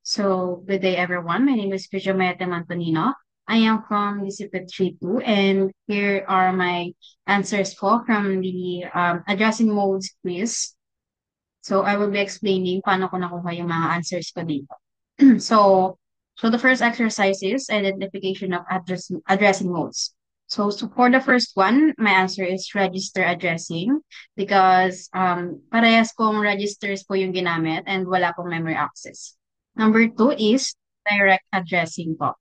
So, good day everyone. My name is Pijamete Mantonino. I am from Discipline 3-2 and here are my answers po from the addressing modes quiz. So, I will be explaining paano ko nakuha yung mga answers ko dito. So, so the first exercise is identification of addressing modes. So for the first one, my answer is register addressing because parehas kong registers po yung ginamit and wala pong memory access. Number two is direct addressing po.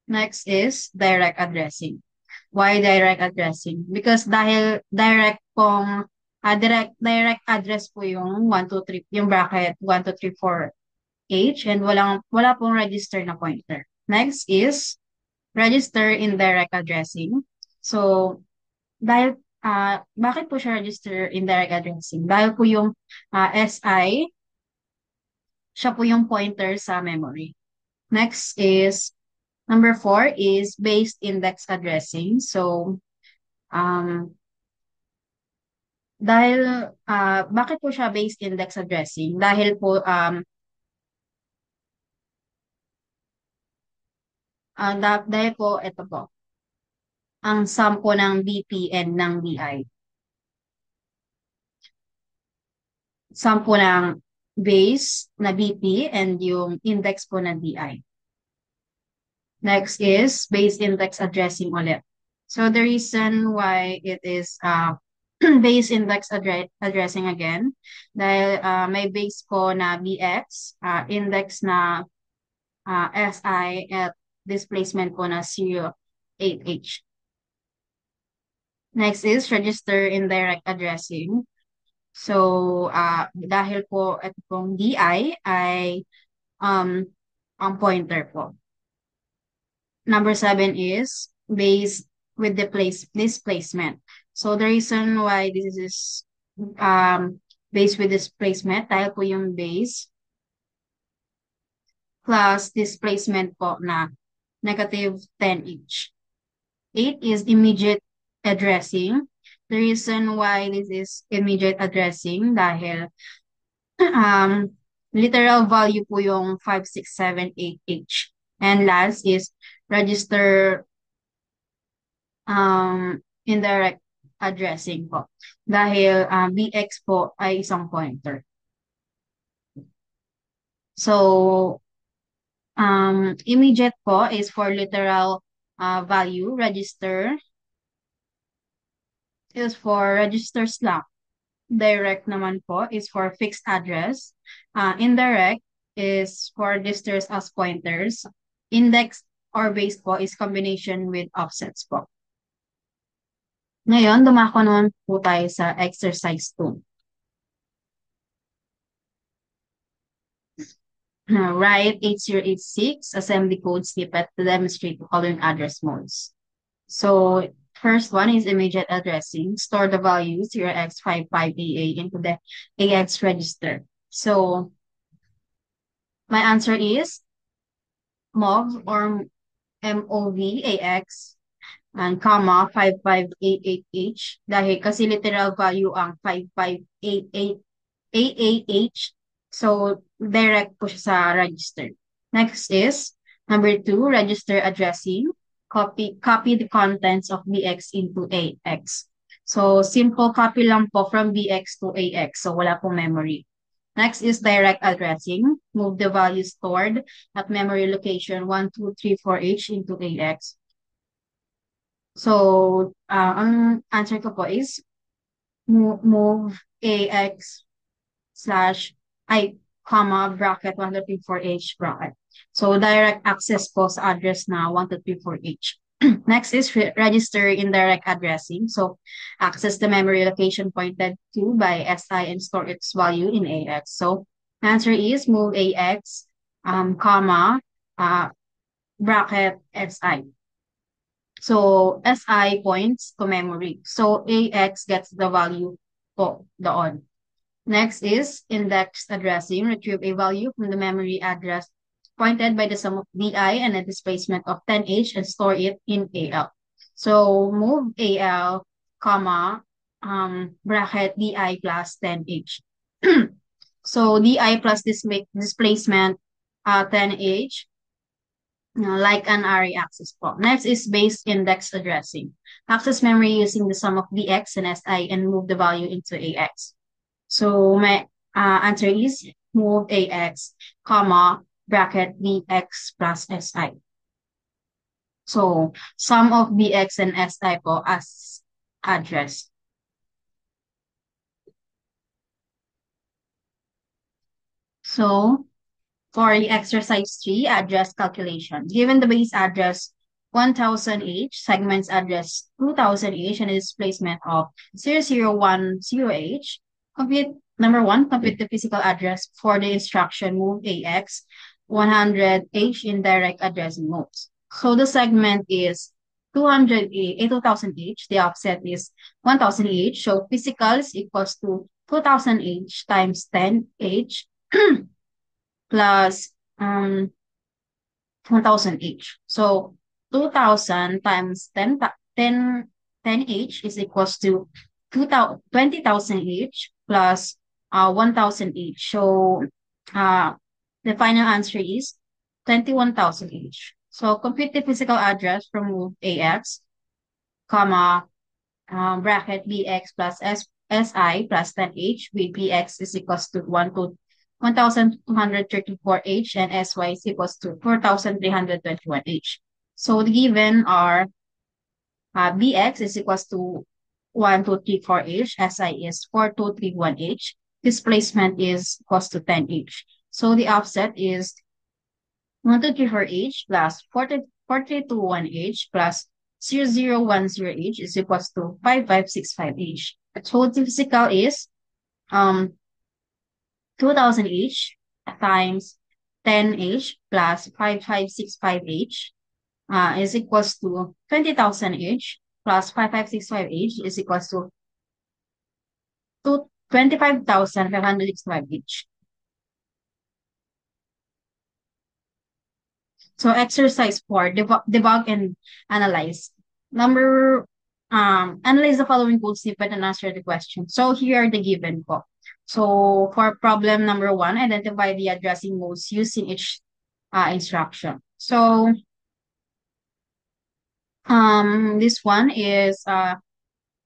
Next is direct addressing. Why direct addressing? Because dahil direct pong direct address po yung 1, 2, 3, yung bracket 1, 2, 3, 4, H and wala pong register na pointer. Next is register indirect addressing. So, dahil bakit po siya register indirect addressing? Dahil po yung SI, siya po yung pointer sa memory. Next is number 4 is based index addressing. So, um, dahil bakit po siya based index addressing? Dahil po dahil po ito po ang sum po ng BP and ng BI. Sum po ng base na BP and yung index po ng BI. Next is base index addressing ulit. So the reason why it is base index addressing again, dahil may base po na BX, index na SI at displacement po na 08H. Next is register indirect addressing. So, dahil po ito pong DI ay um, ang pointer po. Number 7 is base with the displacement. So, the reason why this is base with displacement, dahil po yung base plus displacement po na negative 10 each. 8 is immediate addressing. The reason why this is immediate addressing dahil literal value po yung 5, 6, 7, 8H. And last is register indirect addressing po. Dahil BX po ay isang pointer. So, immediate po is for literal value. Register is for register slot. Direct naman po is for fixed address. Indirect is for registers as pointers. Index or base po is combination with offsets po. Ngayon, dumako naman po tayo sa exercise 2. Write 8086 assembly code snippet to demonstrate the following address modes. So, first one is immediate addressing. Store the value 0x55AA into the AX register. So, my answer is MOV or MOV-AX and comma 5588H dahil kasi literal value ang 5588AAH. So, direct po siya sa register. Next is number 2, register addressing. Copy the contents of BX into AX. So, simple copy lang po from BX to AX. So, wala pong memory. Next is direct addressing. Move the value stored at memory location 1, 2, 3, 4H into AX. So, ang answer ko po is move AX slash comma bracket 1, 2, 3, 4H bracket. So, direct access po sa address na 1, 2, 3, 4H. Next is register indirect addressing. So, access the memory location pointed to by SI and store its value in AX. So, answer is move AX, comma, bracket SI. So, SI points to memory. So, AX gets the value po doon. Next is index addressing. Retrieve a value from the memory address pointed by the sum of DI and a displacement of 10H and store it in AL. So, move AL, comma, bracket DI plus 10H. So DI plus this displacement 10H, like an array access po. Next is base index addressing. Access memory using the sum of BX and SI and move the value into AX. So my answer is move AX, comma, bracket BX plus SI. So sum of BX and SI po as address. So for the exercise 3, address calculation. Given the base address 1000H, segments address 2000H, and the displacement of 0010H, compute number one, compute the physical address for the instruction move AX 100H in direct addressing modes. So the segment is 2000H, the offset is 1000H, so physical is equals to 2000H times 10H plus 1000 each. So 2000 times 10 each is equals to 20,000 each plus 1000 each. So the final answer is 21,000 each. So compute the physical address from move AX, comma, bracket BX plus SI plus 10H, with BX is equals to 1,234H and SY is equals to 4,321H. So the given are BX is equals to 1,234H, SI is 4,231H, displacement is equals to 10H. So the offset is 1,234H plus 4,321H plus 0010H is equals to 5,565H. So the physical is 2,000H times 10H plus 5,565H is equals to 20,000H plus 5,565H is equals to 25,565H. So exercise 4, debug and analyze. Analyze the following code snippet and answer the question. So here are the given po. So for problem number 1, identify the addressing modes used in each instruction. So this one is a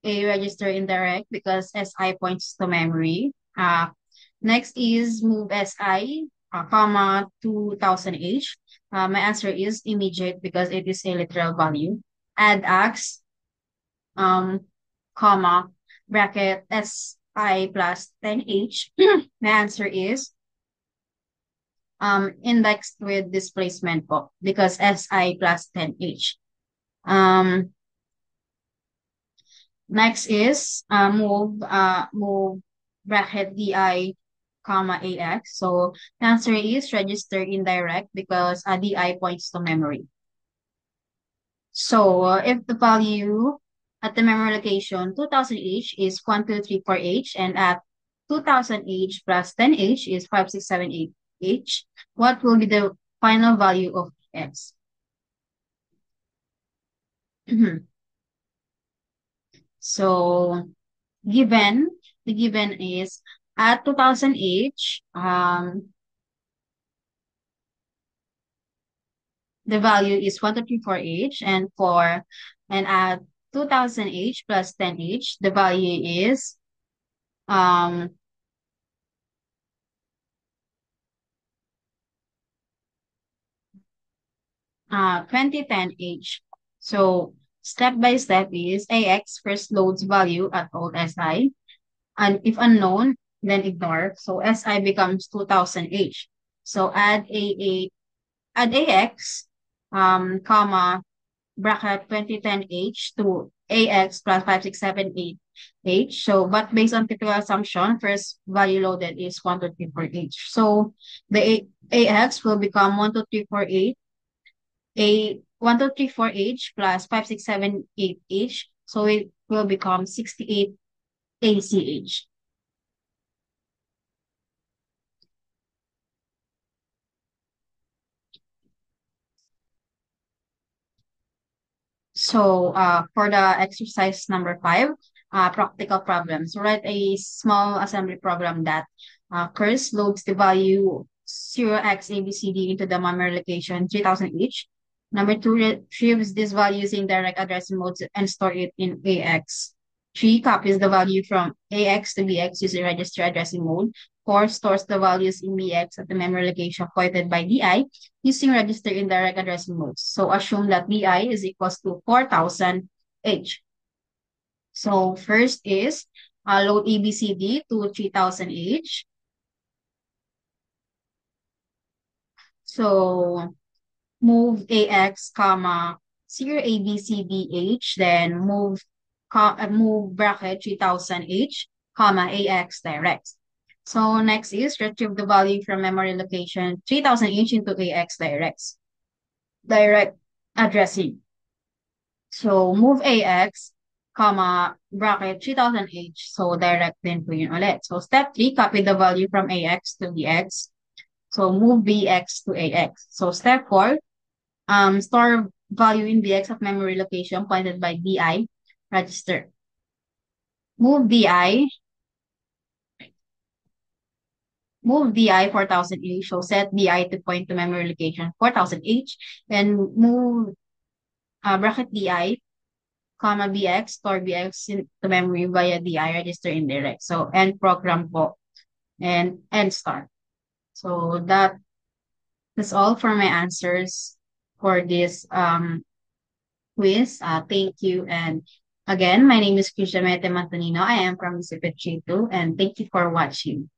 register indirect because SI points to memory. Next is move SI, comma 2000H. My answer is immediate because it is a literal value. Add X, um, comma, bracket SI plus 10H. My answer is indexed with displacement po because SI plus 10H. Next is move bracket DI comma AX. So the answer is register indirect because DI points to memory. So if the value at the memory location 2000H is 1234H and at 2000H plus 10H is 5678H, what will be the final value of X? So given, the given is at 2000H, the value is 1234H and at 2000H plus 10H, the value is um 2010H. So step by step is AX first loads value at old SI, and if unknown, then ignore. So SI becomes 2000H. So add AX, comma, bracket 2010H to AX plus 5678H. So, but based on typical assumption, first value loaded is 1234H. So the AX will become 1234H, a 1234H plus 5678H. So it will become 68 ACH. So for the exercise number 5, practical problem. So write a small assembly program that first loads the value 0x ABCD into the memory location 3000 each. Number two, retrieves these values in direct addressing modes and store it in AX. Three, copies the value from AX to BX using register addressing mode. Four, stores the values in BX at the memory location pointed by DI using register indirect addressing modes. So assume that DI is equals to 4000 H. So first is load ABCD to 3000 H. So move AX, comma, 0 ABCDH, then move bracket 3000 H, comma, AX direct. So next is retrieve the value from memory location 3000 H into AX direct addressing. So move AX, comma, bracket 3000 H. So direct din po yun ulit. So step 3, copy the value from AX to BX. So move BX to AX. So step 4, store value in BX of memory location pointed by DI register. Move DI, move DI 4000H. So set DI to point to memory location 4000H and move bracket DI, comma BX, store BX into memory via DI register indirect. So end program po and end start. So that's all for my answers for this quiz. Thank you. And again, my name is Krisha Mete Mantonino. I am from Sipet 2 and thank you for watching.